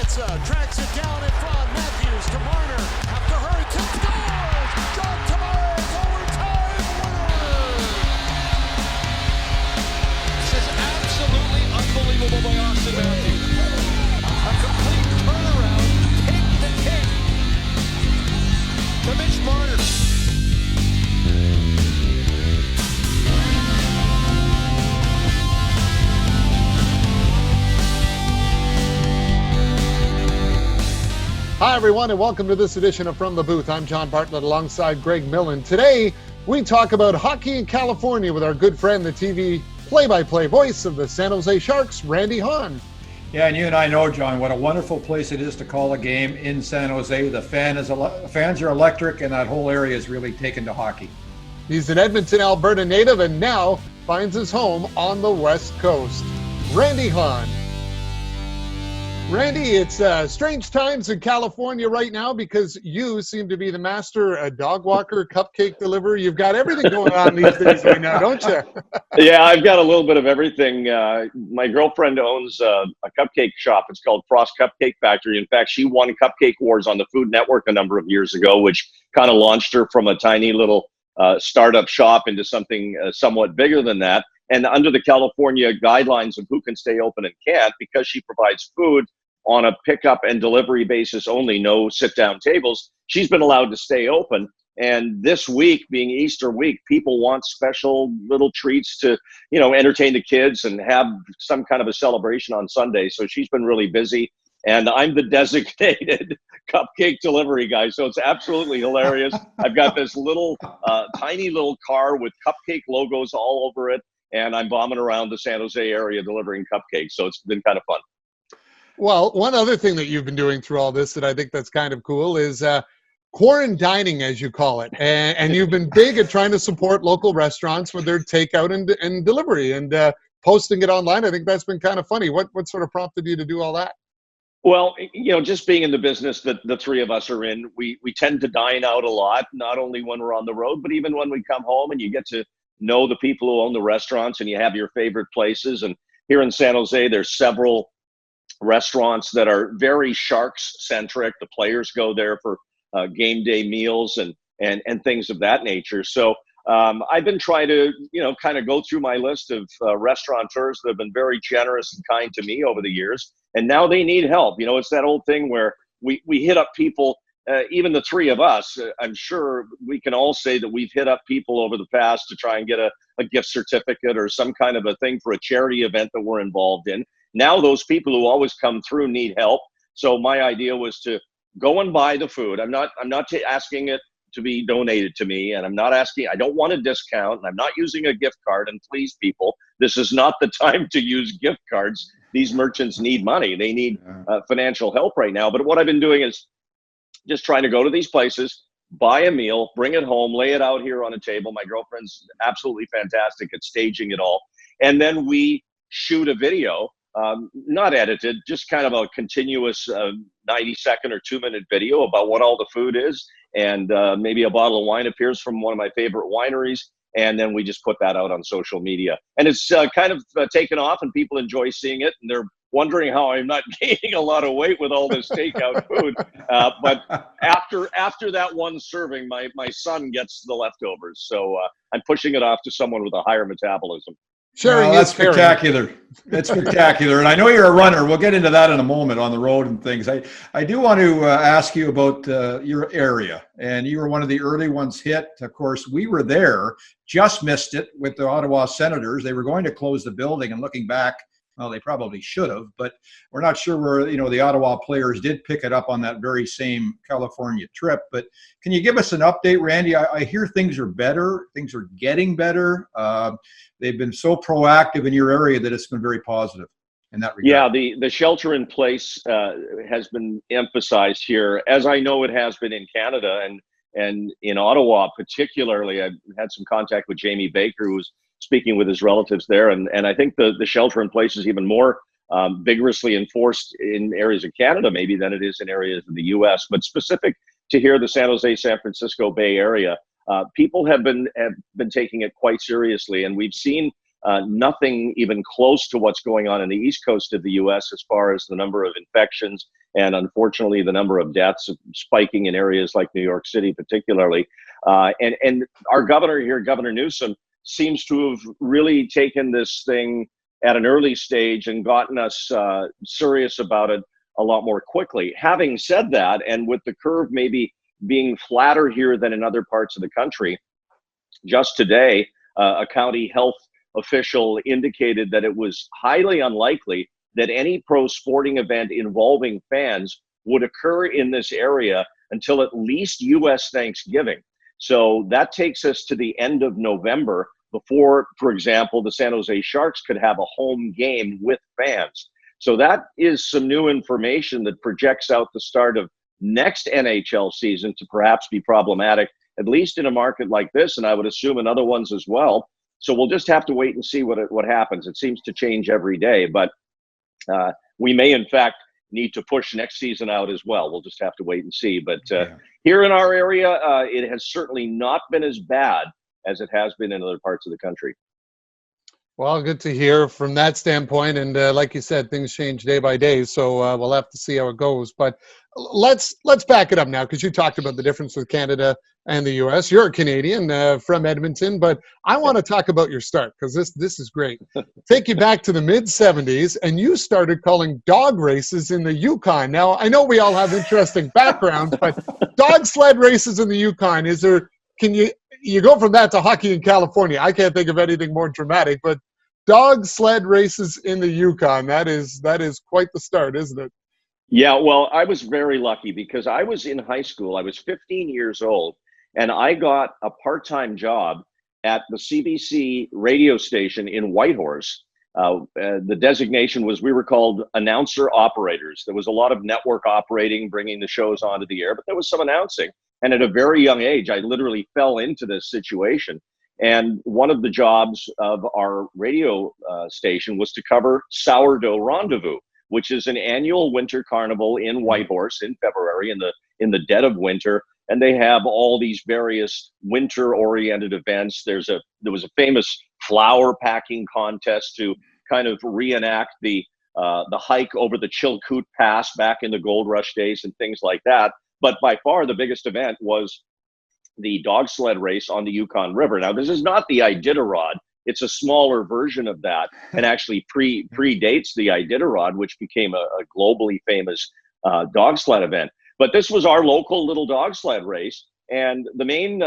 Tracks it down in front. Matthews to Marner. Have to hurry. Kick scores. John Tavares overtime winner. This is absolutely unbelievable by Austin Matthews. A complete turnaround. Take the cake. To Mitch Marner. Hi, everyone, and welcome to this edition of From the Booth. I'm John Bartlett alongside Greg Millen. Today, we talk about hockey in California with our good friend, the TV play-by-play voice of the San Jose Sharks, Randy Hahn. Yeah, and you and I know, John, what a wonderful place it is to call a game in San Jose. The fans are electric, and that whole area is really taken to hockey. He's an Edmonton, Alberta native and now finds his home on the West Coast. Randy Hahn. Randy, it's strange times in California right now because you seem to be the master dog walker, cupcake deliverer. You've got everything going on these days right now, don't you? Yeah, I've got a little bit of everything. My girlfriend owns a cupcake shop. It's called Frost Cupcake Factory. In fact, she won Cupcake Wars on the Food Network a number of years ago, which kind of launched her from a tiny little startup shop into something somewhat bigger than that. And under the California guidelines of who can stay open and can't, because she provides food on a pickup and delivery basis only, no sit-down tables, she's been allowed to stay open. And this week, being Easter week, people want special little treats to, entertain the kids and have some kind of a celebration on Sunday. So she's been really busy. And I'm the designated cupcake delivery guy. So it's absolutely hilarious. I've got this little, tiny little car with cupcake logos all over it. And I'm bombing around the San Jose area delivering cupcakes. So it's been kind of fun. Well, one other thing that you've been doing through all this that I think that's kind of cool is quarantining, as you call it. And you've been big at trying to support local restaurants with their takeout and delivery and posting it online. I think that's been kind of funny. What sort of prompted you to do all that? Well, just being in the business that the three of us are in, we tend to dine out a lot, not only when we're on the road, but even when we come home and you get to know the people who own the restaurants and you have your favorite places. And here in San Jose, there's several restaurants that are very Sharks centric. The players go there for game day meals and things of that nature. So I've been trying to, kind of go through my list of restaurateurs that have been very generous and kind to me over the years. And now they need help. It's that old thing where we hit up people, even the three of us. I'm sure we can all say that we've hit up people over the past to try and get a gift certificate or some kind of a thing for a charity event that we're involved in. Now those people who always come through need help. So my idea was to go and buy the food. I'm not asking it to be donated to me, and I don't want a discount, and I'm not using a gift card. And please, people, this is not the time to use gift cards. These merchants need money. They need financial help right now. But what I've been doing is just trying to go to these places, buy a meal, bring it home, lay it out here on a table. My girlfriend's absolutely fantastic at staging it all. And then we shoot a video. Not edited, just kind of a continuous 90-second or 2-minute video about what all the food is. And maybe a bottle of wine appears from one of my favorite wineries. And then we just put that out on social media. And it's kind of taken off and people enjoy seeing it. And they're wondering how I'm not gaining a lot of weight with all this takeout food. But after that one serving, my son gets the leftovers. So I'm pushing it off to someone with a higher metabolism. Sharing that's is caring. spectacular. That's spectacular. And I know you're a runner. We'll get into that in a moment on the road and things. I do want to ask you about your area. And you were one of the early ones hit. Of course, we were there, just missed it with the Ottawa Senators. They were going to close the building, and looking back, well, they probably should have, but we're not sure where, the Ottawa players did pick it up on that very same California trip. But can you give us an update, Randy? I hear things are better. Things are getting better. They've been so proactive in your area that it's been very positive in that regard. Yeah, the shelter in place has been emphasized here, as I know it has been in Canada and in Ottawa particularly. I've had some contact with Jamie Baker, who's speaking with his relatives there. And I think the shelter in place is even more vigorously enforced in areas of Canada maybe than it is in areas of the U.S. But specific to here, the San Jose, San Francisco Bay Area, people have been taking it quite seriously. And we've seen nothing even close to what's going on in the East Coast of the U.S. as far as the number of infections and, unfortunately, the number of deaths spiking in areas like New York City, particularly. And our governor here, Governor Newsom, seems to have really taken this thing at an early stage and gotten us serious about it a lot more quickly. Having said that, and with the curve maybe being flatter here than in other parts of the country, just today, a county health official indicated that it was highly unlikely that any pro sporting event involving fans would occur in this area until at least U.S. Thanksgiving. So that takes us to the end of November before, for example, the San Jose Sharks could have a home game with fans. So that is some new information that projects out the start of next NHL season to perhaps be problematic, at least in a market like this, and I would assume in other ones as well. So we'll just have to wait and see what happens. It seems to change every day, but we may, in fact, need to push next season out as well. We'll just have to wait and see. But here in our area, it has certainly not been as bad as it has been in other parts of the country. Well, good to hear from that standpoint. And like you said, things change day by day. So we'll have to see how it goes. But let's back it up now, because you talked about the difference with Canada and the U.S. You're a Canadian from Edmonton, but I want to talk about your start, because this is great. Take you back to the mid-'70s, and you started calling dog races in the Yukon. Now, I know we all have interesting backgrounds, but dog sled races in the Yukon, can you go from that to hockey in California? I can't think of anything more dramatic, but dog sled races in the Yukon, that is quite the start, isn't it? Yeah, well, I was very lucky because I was in high school. I was 15 years old, and I got a part-time job at the CBC radio station in Whitehorse. The designation was, we were called announcer operators. There was a lot of network operating, bringing the shows onto the air, but there was some announcing. And at a very young age, I literally fell into this situation. And one of the jobs of our radio station was to cover Sourdough Rendezvous, which is an annual winter carnival in Whitehorse in February, in the dead of winter. And they have all these various winter-oriented events. There was a famous flower packing contest to kind of reenact the hike over the Chilkoot Pass back in the Gold Rush days and things like that. But by far the biggest event was the dog sled race on the Yukon River. Now, this is not the Iditarod. It's a smaller version of that, and actually predates the Iditarod, which became a globally famous dog sled event. But this was our local little dog sled race. And the main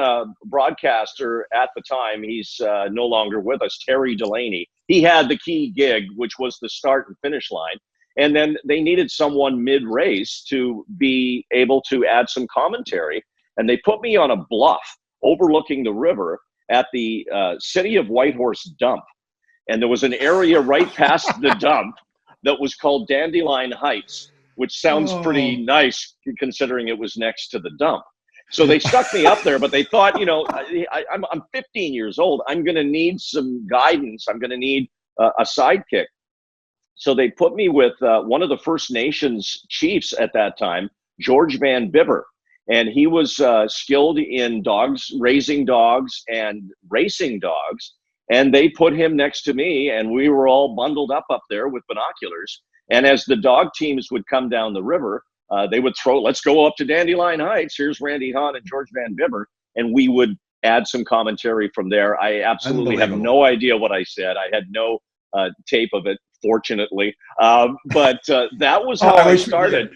broadcaster at the time, he's no longer with us, Terry Delaney. He had the key gig, which was the start and finish line. And then they needed someone mid-race to be able to add some commentary. And they put me on a bluff overlooking the river at the city of Whitehorse dump. And there was an area right past the dump that was called Dandelion Heights, which sounds pretty nice considering it was next to the dump. So they stuck me up there, but they thought, I'm 15 years old. I'm going to need some guidance. I'm going to need a sidekick. So they put me with one of the First Nations chiefs at that time, George Van Bibber. And he was skilled in dogs, raising dogs and racing dogs. And they put him next to me, and we were all bundled up there with binoculars. And as the dog teams would come down the river, they would throw, let's go up to Dandelion Heights. Here's Randy Hahn and George Van Bibber. And we would add some commentary from there. I absolutely have no idea what I said. I had no tape of it, fortunately. But that was how I started.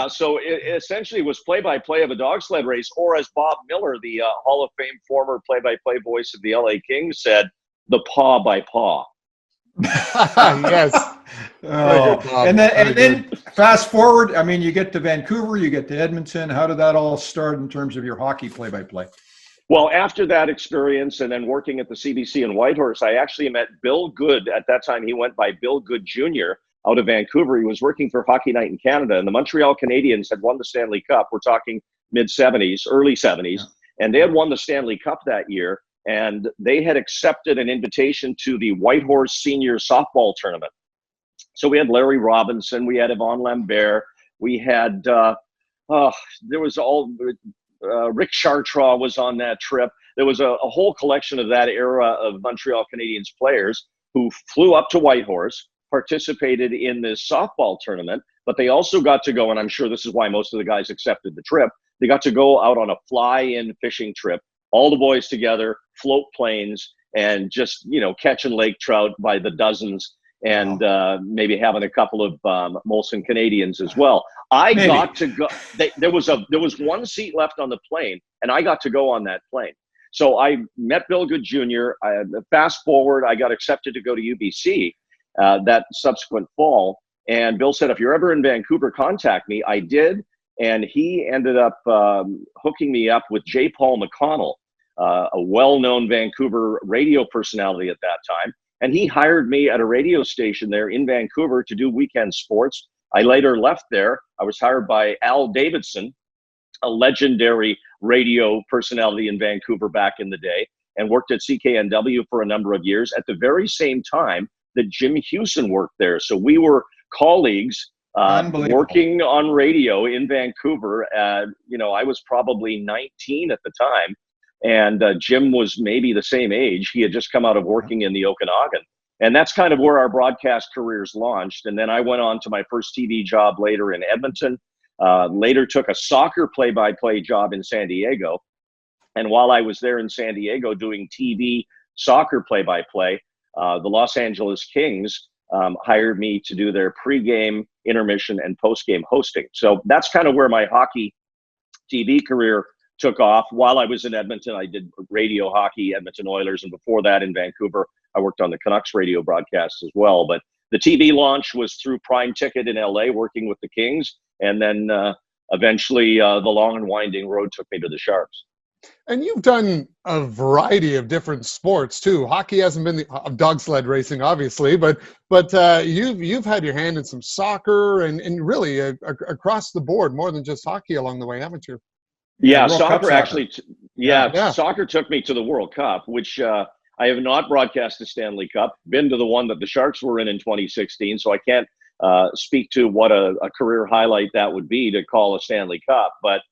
So it essentially was play-by-play of a dog sled race, or as Bob Miller, the Hall of Fame former play-by-play voice of the LA Kings, said, the paw by paw. Yes. And then fast forward, I mean, you get to Vancouver, you get to Edmonton. How did that all start in terms of your hockey play-by-play? Well, after that experience and then working at the CBC in Whitehorse, I actually met Bill Good. At that time, he went by Bill Good Jr. out of Vancouver. He was working for Hockey Night in Canada, and the Montreal Canadiens had won the Stanley Cup. We're talking mid-'70s, early 70s, and they had won the Stanley Cup that year, and they had accepted an invitation to the Whitehorse Senior Softball Tournament. So we had Larry Robinson, we had Yvonne Lambert, we had, Rick Chartraw was on that trip. there was a whole collection of that era of Montreal Canadiens players who flew up to Whitehorse, participated in this softball tournament, but they also got to go, and I'm sure this is why most of the guys accepted the trip, they got to go out on a fly-in fishing trip, all the boys together, float planes, and just, catching lake trout by the dozens, and maybe having a couple of Molson Canadians as well. I got to go. There was one seat left on the plane, and I got to go on that plane. So I met Bill Good Jr. Fast forward, I got accepted to go to UBC that subsequent fall. And Bill said, if you're ever in Vancouver, contact me. I did. And he ended up hooking me up with J. Paul McConnell, a well-known Vancouver radio personality at that time. And he hired me at a radio station there in Vancouver to do weekend sports. I later left there. I was hired by Al Davidson, a legendary radio personality in Vancouver back in the day, and worked at CKNW for a number of years at the very same time that Jim Hewson worked there. So we were colleagues working on radio in Vancouver. I was probably 19 at the time, and Jim was maybe the same age. He had just come out of working in the Okanagan. And that's kind of where our broadcast careers launched. And then I went on to my first TV job later in Edmonton, later took a soccer play-by-play job in San Diego. And while I was there in San Diego doing TV soccer play-by-play, the Los Angeles Kings hired me to do their pregame, intermission, and postgame hosting. So that's kind of where my hockey TV career took off. While I was in Edmonton, I did radio hockey, Edmonton Oilers, and before that in Vancouver, I worked on the Canucks radio broadcasts as well. But the TV launch was through Prime Ticket in LA, working with the Kings, and then eventually the long and winding road took me to the Sharks. And you've done a variety of different sports too. Hockey hasn't been dog sled racing, obviously, but you've had your hand in some soccer and really across the board, more than just hockey along the way, haven't you? Yeah, soccer actually. Soccer took me to the World Cup, which I have not broadcast the Stanley Cup. Been to the one that the Sharks were in 2016, so I can't speak to what a career highlight that would be to call a Stanley Cup, but.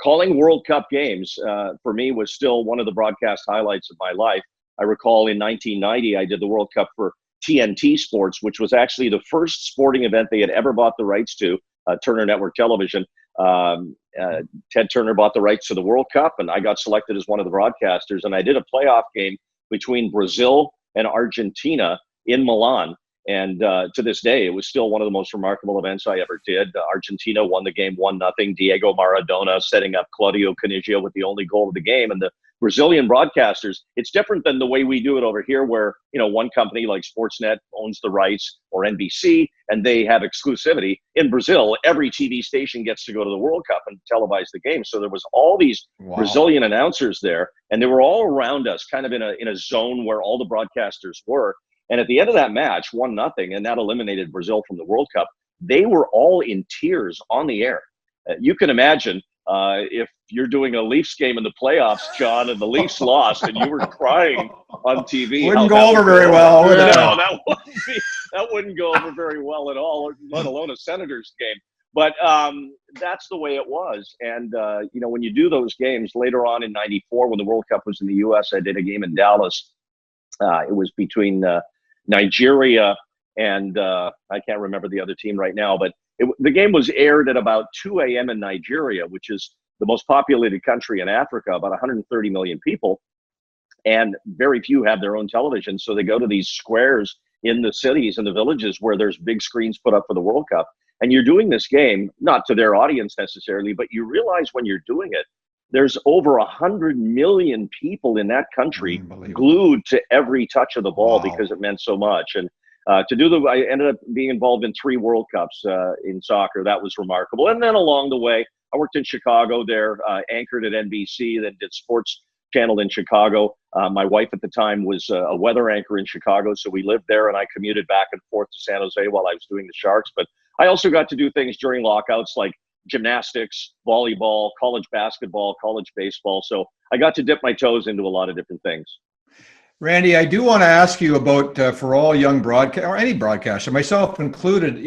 Calling World Cup games for me was still one of the broadcast highlights of my life. I recall in 1990, I did the World Cup for TNT Sports, which was actually the first sporting event they had ever bought the rights to, Turner Network Television. Ted Turner bought the rights to the World Cup, and I got selected as one of the broadcasters. And I did a playoff game between Brazil and Argentina in Milan. And to this day, it was still one of the most remarkable events I ever did. Argentina won the game 1-0. Diego Maradona setting up Claudio Caniggia with the only goal of the game. And the Brazilian broadcasters, it's different than the way we do it over here, where one company like Sportsnet owns the rights, or NBC, and they have exclusivity. In Brazil, every TV station gets to go to the World Cup and televise the game. So there was all these Brazilian announcers there, and they were all around us, kind of in a zone where all the broadcasters were. And at the end of that match, 1-0, and that eliminated Brazil from the World Cup. They were all in tears on the air. You can imagine if you're doing a Leafs game in the playoffs, John, and the Leafs lost, and you were crying on TV. Wouldn't go over very well. No, that wouldn't go over very well at all, let alone a Senators game. But that's the way it was. And, when you do those games later on in '94, when the World Cup was in the U.S., I did a game in Dallas. It was between Nigeria and I can't remember the other team right now, but the game was aired at about 2 a.m. in Nigeria, which is the most populated country in Africa, about 130 million people, and very few have their own television. So they go to these squares in the cities and the villages where there's big screens put up for the World Cup. And you're doing this game, not to their audience necessarily, but you realize when you're doing it, there's over 100 million people in that country glued to every touch of the ball because it meant so much. And I ended up being involved in 3 World Cups in soccer. That was remarkable. And then along the way, I worked in Chicago there, anchored at NBC, then did Sports Channel in Chicago. My wife at the time was a weather anchor in Chicago, so we lived there, and I commuted back and forth to San Jose while I was doing the Sharks. But I also got to do things during lockouts like gymnastics, volleyball, college basketball, college baseball. So I got to dip my toes into a lot of different things. Randy, I do want to ask you about, for all young broadcast or any broadcaster, myself included,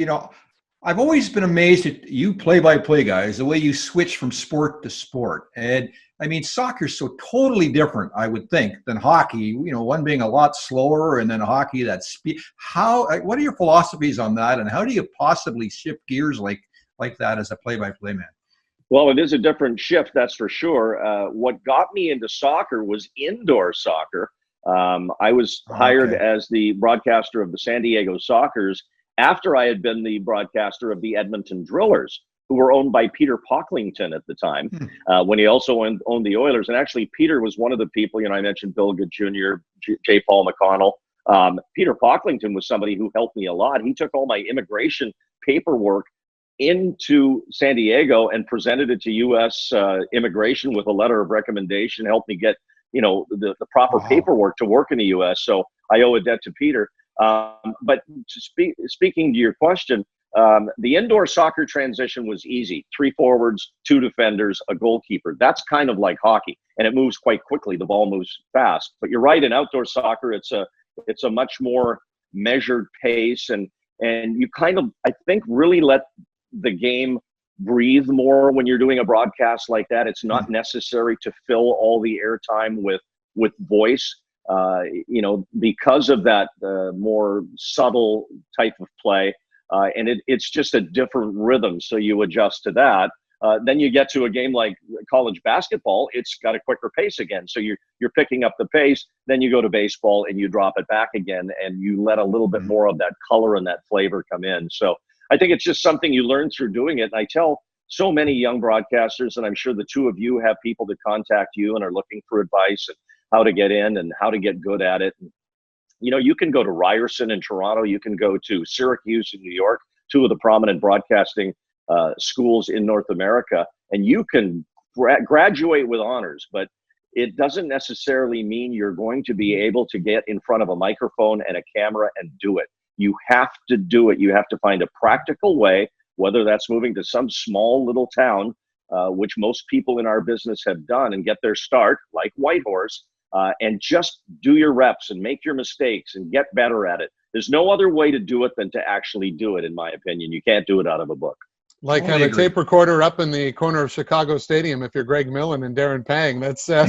I've always been amazed at you play-by-play guys, the way you switch from sport to sport. And I mean, soccer's so totally different, I would think, than hockey. You know, one being a lot slower, and then hockey that speed. What are your philosophies on that, and how do you possibly shift gears like that as a play-by-play man? Well, it is a different shift, that's for sure. What got me into soccer was indoor soccer. I was hired as the broadcaster of the San Diego Sockers after I had been the broadcaster of the Edmonton Drillers, who were owned by Peter Pocklington at the time, when he also owned the Oilers. And actually, Peter was one of the people, I mentioned Bill Good Jr., J. Paul McConnell. Peter Pocklington was somebody who helped me a lot. He took all my immigration paperwork into San Diego and presented it to U.S. immigration with a letter of recommendation, helped me get, the proper paperwork to work in the U.S. So I owe a debt to Peter. But speaking to your question, the indoor soccer transition was easy. 3 forwards, 2 defenders, a goalkeeper. That's kind of like hockey, and it moves quite quickly. The ball moves fast. But you're right, in outdoor soccer, it's a much more measured pace, and you kind of, I think, really let the game breathe more when you're doing a broadcast like that. It's not necessary to fill all the airtime with voice. Because of that more subtle type of play, and it's just a different rhythm, so you adjust to that. Then you get to a game like college basketball, it's got a quicker pace again, so you're picking up the pace. Then you go to baseball and you drop it back again, and you let a little bit more of that color and that flavor come in. So I think it's just something you learn through doing it. And I tell so many young broadcasters, and I'm sure the two of you have people that contact you and are looking for advice and how to get in and how to get good at it. And, you can go to Ryerson in Toronto, you can go to Syracuse in New York, 2 of the prominent broadcasting schools in North America, and you can graduate with honors, but it doesn't necessarily mean you're going to be able to get in front of a microphone and a camera and do it. You have to do it. You have to find a practical way, whether that's moving to some small little town, which most people in our business have done, and get their start, like Whitehorse, and just do your reps and make your mistakes and get better at it. There's no other way to do it than to actually do it, in my opinion. You can't do it out of a book. Like have a tape recorder up in the corner of Chicago Stadium if you're Greg Millen and Darren Pang. That's how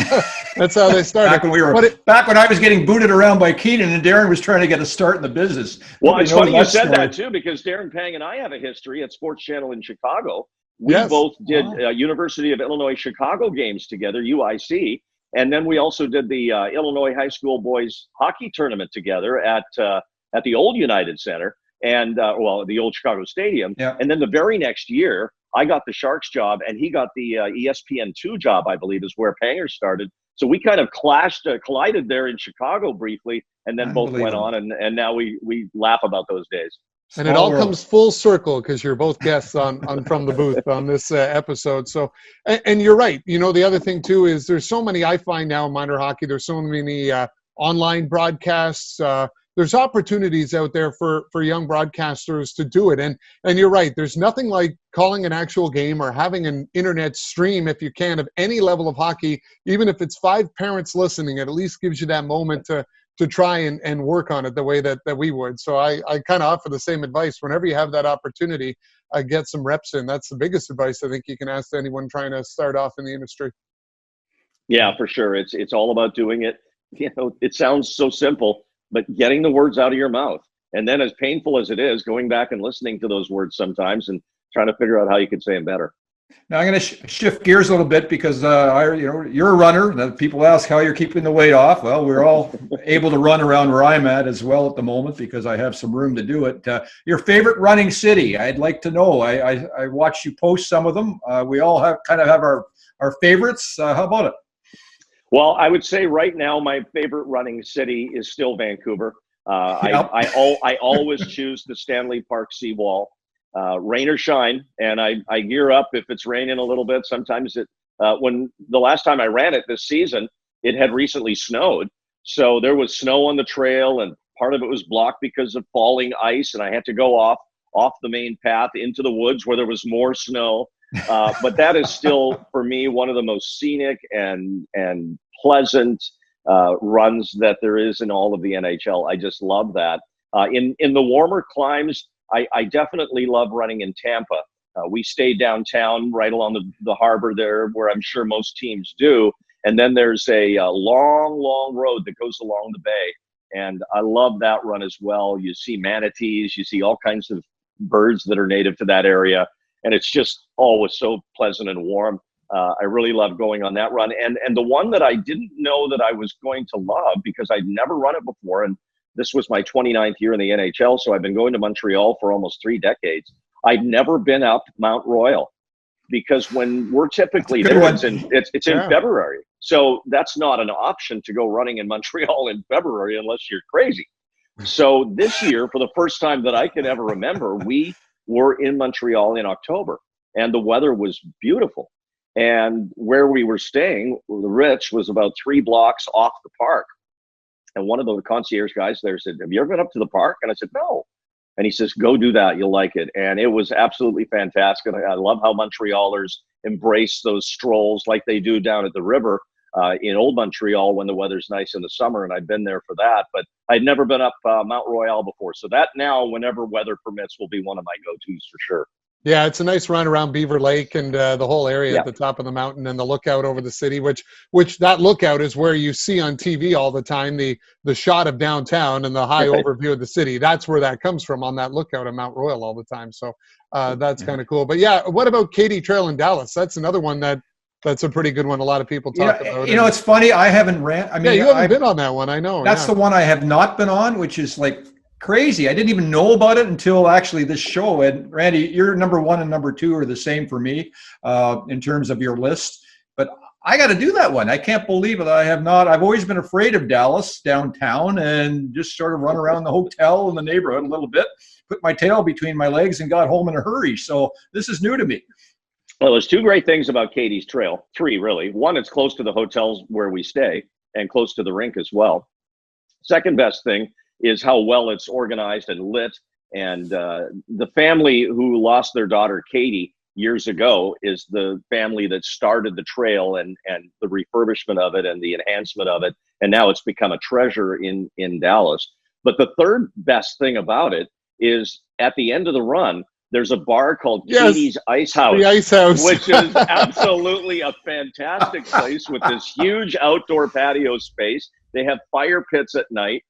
they started. Back when I was getting booted around by Keenan and Darren was trying to get a start in the business. Well, it's funny you said that too, because Darren Pang and I have a history at Sports Channel in Chicago. We both did University of Illinois Chicago games together, UIC, and then we also did the Illinois High School Boys Hockey Tournament together at the old United Center. And the old Chicago Stadium. Yeah. And then the very next year, I got the Sharks job, and he got the ESPN2 job, I believe, is where Panger started. So we kind of collided there in Chicago briefly, and then both went on, and now we laugh about those days. And it all comes full circle because you're both guests on From the Booth on this episode. So, and you're right. The other thing too is there's so many, I find now in minor hockey, there's so many online broadcasts. There's opportunities out there for young broadcasters to do it. And you're right. There's nothing like calling an actual game or having an internet stream, if you can, of any level of hockey. Even if it's 5 parents listening, it at least gives you that moment to try and work on it the way that we would. So I kind of offer the same advice. Whenever you have that opportunity, get some reps in. That's the biggest advice I think you can ask to anyone trying to start off in the industry. Yeah, for sure. It's all about doing it. It sounds so simple, but getting the words out of your mouth. And then, as painful as it is, going back and listening to those words sometimes and trying to figure out how you could say them better. Now I'm going to shift gears a little bit because you're a runner. People ask how you're keeping the weight off. Well, we're all able to run around where I'm at as well at the moment because I have some room to do it. Your favorite running city? I'd like to know. I watched you post some of them. We all have our favorites. How about it? Well, I would say right now my favorite running city is still Vancouver. I always choose the Stanley Park seawall, rain or shine, and I gear up if it's raining a little bit. Sometimes when the last time I ran it this season, it had recently snowed, so there was snow on the trail, and part of it was blocked because of falling ice, and I had to go off the main path into the woods where there was more snow. But that is still, for me, one of the most scenic and pleasant runs that there is in all of the NHL. I just love that. In the warmer climes, I definitely love running in Tampa. We stay downtown right along the harbor there, where I'm sure most teams do. And then there's a long road that goes along the bay. And I love that run as well. You see manatees, you see all kinds of birds that are native to that area. And it's just always so pleasant and warm. I really love going on that run. And the one that I didn't know that I was going to love, because I'd never run it before, and this was my 29th year in the NHL, so I've been going to Montreal for almost 3 decades. I'd never been up Mount Royal, because when we're typically there, it's in February. So that's not an option to go running in Montreal in February unless you're crazy. So this year, for the first time that I can ever remember, we were in Montreal in October, and the weather was beautiful. And where we were staying, the Ritz, was about 3 blocks off the park. And one of the concierge guys there said, "Have you ever been up to the park?" And I said, "No." And he says, "Go do that. You'll like it." And it was absolutely fantastic. I love how Montrealers embrace those strolls like they do down at the river in Old Montreal when the weather's nice in the summer. And I've been there for that. But I'd never been up Mount Royal before. So that now, whenever weather permits, will be one of my go-tos for sure. Yeah, it's a nice run around Beaver Lake and the whole area at the top of the mountain and the lookout over the city, which that lookout is where you see on TV all the time, the shot of downtown and the high overview of the city. That's where that comes from, on that lookout at Mount Royal all the time. So that's kind of cool. But yeah, what about Katy Trail in Dallas? That's another one that's a pretty good one. A lot of people talk about. You know, it's funny. I haven't ran. I mean, you haven't been on that one. I know. That's the one I have not been on, which is like crazy. I didn't even know about it until actually this show. And Randy, your number 1 and number 2 are the same for me in terms of your list. But I got to do that one. I can't believe it. I have not. I've always been afraid of Dallas downtown and just sort of run around the hotel in the neighborhood a little bit, put my tail between my legs and got home in a hurry. So this is new to me. Well, there's 2 great things about Katy's Trail. 3, really. One, it's close to the hotels where we stay and close to the rink as well. Second best thing is how well it's organized and lit. And the family who lost their daughter, Katy, years ago is the family that started the trail and the refurbishment of it and the enhancement of it. And now it's become a treasure in Dallas. But the third best thing about it is at the end of the run, there's a bar called Katy's Ice House. The Ice House. Which is absolutely a fantastic place with this huge outdoor patio space. They have fire pits at night.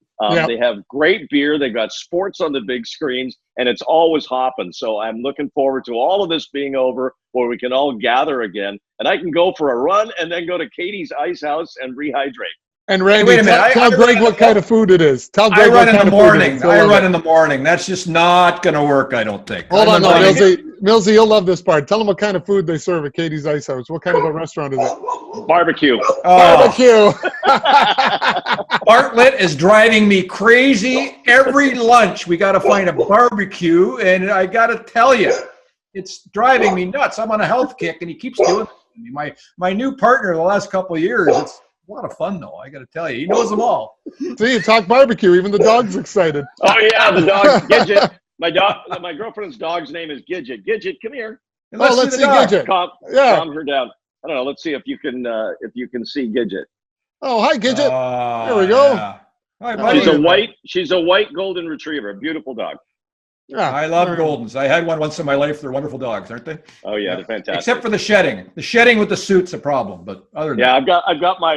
They have great beer. They've got sports on the big screens, and it's always hopping. So I'm looking forward to all of this being over, where we can all gather again, and I can go for a run and then go to Katy's Ice House and rehydrate. And Randy, wait a minute. tell Greg what kind of food it is. Tell Greg I run in the morning. I run in the morning. That's just not going to work, I don't think. Hold on, Millsy, you'll love this part. Tell them what kind of food they serve at Katy's Ice House. What kind of a restaurant is it? Barbecue. Barbecue. Bartlett is driving me crazy. Every lunch, we got to find a barbecue, and I got to tell you, it's driving me nuts. I'm on a health kick, and he keeps doing it to me. My new partner the last couple of years, it's a lot of fun, though, I got to tell you. He knows them all. See, you talk barbecue. Even the dog's excited. Oh, yeah, the dog, Gidget. My girlfriend's dog's name is Gidget. Gidget, come here. Let's see Gidget. Calm her down. I don't know. Let's see if you can see Gidget. Oh, hi, Gidget. There we go. Yeah. Hi, buddy. She's a white golden retriever, a beautiful dog. Yeah, I love Goldens. I had one once in my life. They're wonderful dogs, aren't they? Oh yeah, they're fantastic. Except for the shedding. The shedding with the suit's a problem, but other than that. I've got my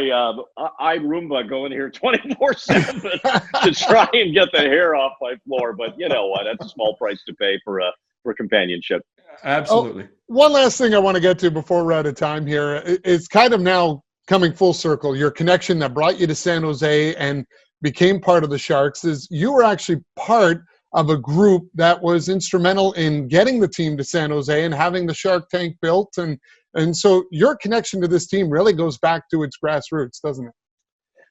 iRoomba going here 24/7 to try and get the hair off my floor. But you know what? That's a small price to pay for companionship. Absolutely. One last thing I want to get to before we're out of time here. It's kind of now coming full circle. Your connection that brought you to San Jose and became part of the Sharks is you were actually part of a group that was instrumental in getting the team to San Jose and having the Shark Tank built. And so your connection to this team really goes back to its grassroots, doesn't it?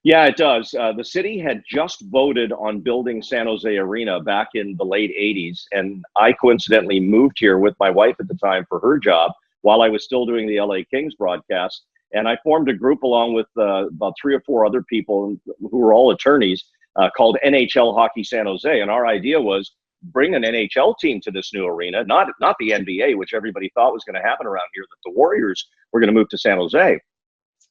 Yeah, it does. The city had just voted on building San Jose Arena back in the late 80s. And I coincidentally moved here with my wife at the time for her job while I was still doing the LA Kings broadcast. And I formed a group along with about 3 or 4 other people who were all attorneys called NHL Hockey San Jose. And our idea was bring an NHL team to this new arena, not the NBA, which everybody thought was going to happen around here, that the Warriors were going to move to San Jose.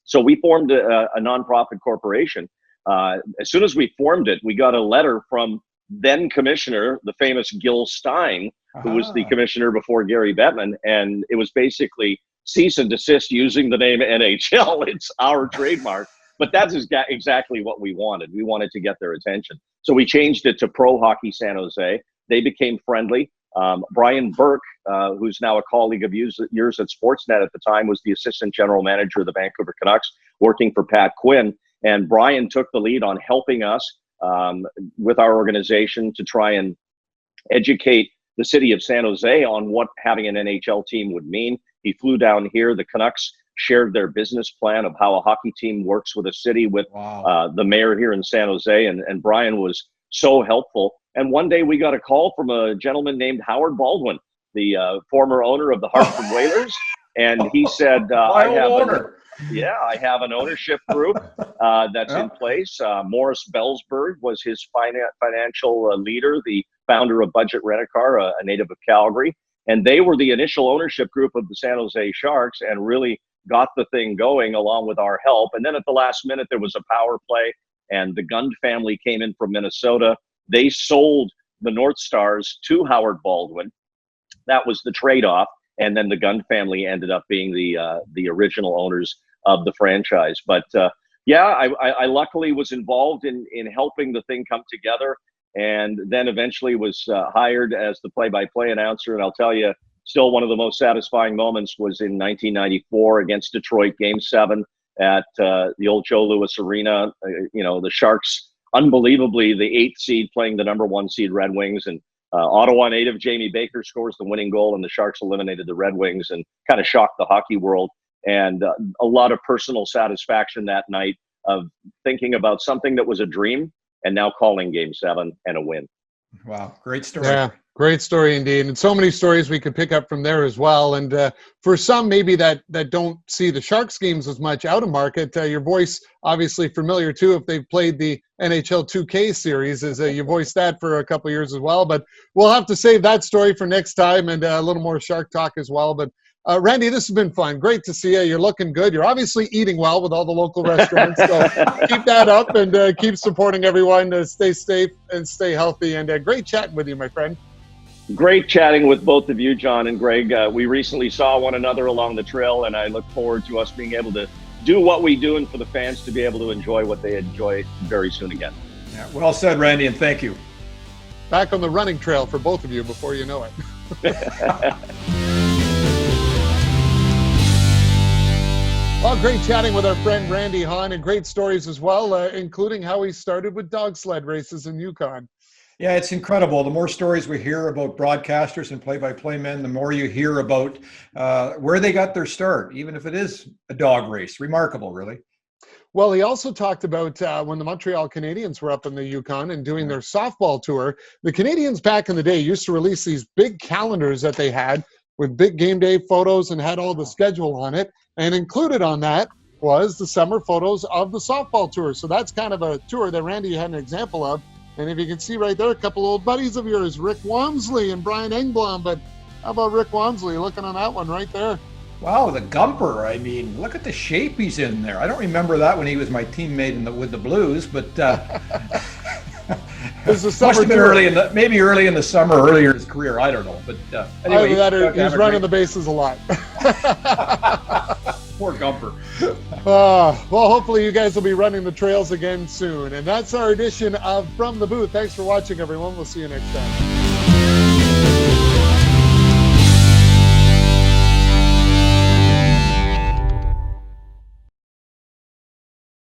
So we formed a nonprofit corporation. As soon as we formed it, we got a letter from then commissioner, the famous Gil Stein, who was the commissioner before Gary Bettman. And it was basically cease and desist using the name NHL. It's our trademark. But that's exactly what we wanted. We wanted to get their attention. So we changed it to Pro Hockey San Jose. They became friendly. Brian Burke, who's now a colleague of yours at Sportsnet at the time, was the assistant general manager of the Vancouver Canucks, working for Pat Quinn. And Brian took the lead on helping us with our organization to try and educate the city of San Jose on what having an NHL team would mean. He flew down here. The Canucks shared their business plan of how a hockey team works with a city with the mayor here in San Jose. And Brian was so helpful. And one day we got a call from a gentleman named Howard Baldwin, the former owner of the Hartford Whalers. And he said, I have an ownership group that's in place. Morris Bellsberg was his financial leader, the founder of Budget Rent-A-Car, a native of Calgary. And they were the initial ownership group of the San Jose Sharks and really got the thing going along with our help. And then at the last minute, there was a power play, and the Gund family came in from Minnesota. They sold the North Stars to Howard Baldwin. That was the trade-off. And then the Gund family ended up being the original owners of the franchise. But I luckily was involved in helping the thing come together, and then eventually was hired as the play-by-play announcer. And I'll tell you, still one of the most satisfying moments was in 1994 against Detroit, Game 7 at the old Joe Louis Arena. The Sharks, unbelievably, the 8th seed playing the number 1 seed Red Wings, and Ottawa native Jamie Baker scores the winning goal, and the Sharks eliminated the Red Wings and kind of shocked the hockey world. And a lot of personal satisfaction that night of thinking about something that was a dream and now calling Game 7 and a win. Wow, great story. Yeah, great story indeed. And so many stories we could pick up from there as well. And for some maybe that don't see the Sharks games as much out of market, your voice obviously familiar too if they've played the NHL 2K series, as you voiced that for a couple of years as well. But we'll have to save that story for next time, and a little more Shark talk as well. But Randy, this has been fun. Great to see you. You're looking good. You're obviously eating well with all the local restaurants. So keep that up, and keep supporting everyone. Stay safe and stay healthy. And great chatting with you, my friend. Great chatting with both of you, John and Greg. We recently saw one another along the trail, and I look forward to us being able to do what we do and for the fans to be able to enjoy what they enjoy very soon again. Yeah, well said, Randy, and thank you. Back on the running trail for both of you before you know it. Well, great chatting with our friend Randy Hahn, and great stories as well, including how he started with dog sled races in Yukon. Yeah, it's incredible. The more stories we hear about broadcasters and play-by-play men, the more you hear about where they got their start, even if it is a dog race. Remarkable, really. Well, he also talked about when the Montreal Canadiens were up in the Yukon and doing their softball tour. The Canadiens back in the day used to release these big calendars that they had with big game day photos and had all the schedule on it. And included on that was the summer photos of the softball tour. So that's kind of a tour that Randy had an example of. And if you can see right there, a couple old buddies of yours, Rick Wamsley and Brian Engblom. But how about Rick Wamsley looking on that one right there? Wow, the Gumper. I mean, look at the shape he's in there. I don't remember that when he was my teammate with the Blues, but must have been early in the summer, earlier in his career. I don't know, but anyway, he's running the bases a lot. Poor Gumper. Well, hopefully you guys will be running the trails again soon. And that's our edition of From the Booth. Thanks for watching, everyone. We'll see you next time.